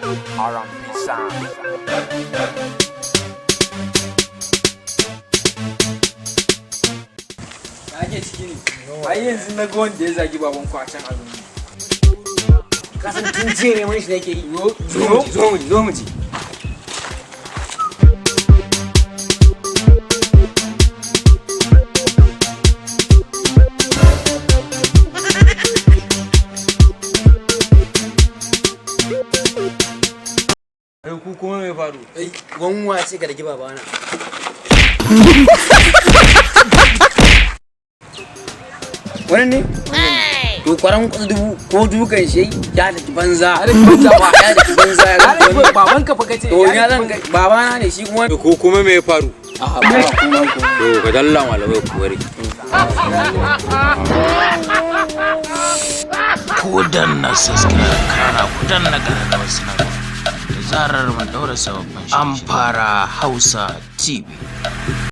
R&B sound. Ake ciki ne. Ai yanzu na ga wanda ya zagi baban ku a can a lungu. Kasan tun jiya ne mun shi nake yi. Zo mu ji. Ai ku kuma me faru? Ai, gwanwa ce ka daki babana. Wani ne? To kwaran dubu ko dukan shi ya daki banza. Ya daki banza ba. Ya daki banza ya ga wani. Baban ka fa kace. To ina zan babana ne shi kuma. Ko kuma me ya faru? A'a ba kuma ko. To ka dalla malamai ku bari. Ku danna subscribe kana ku danna ƙararrawar sanarwa da zarar mun daura sababbin Amfara Hausa TV.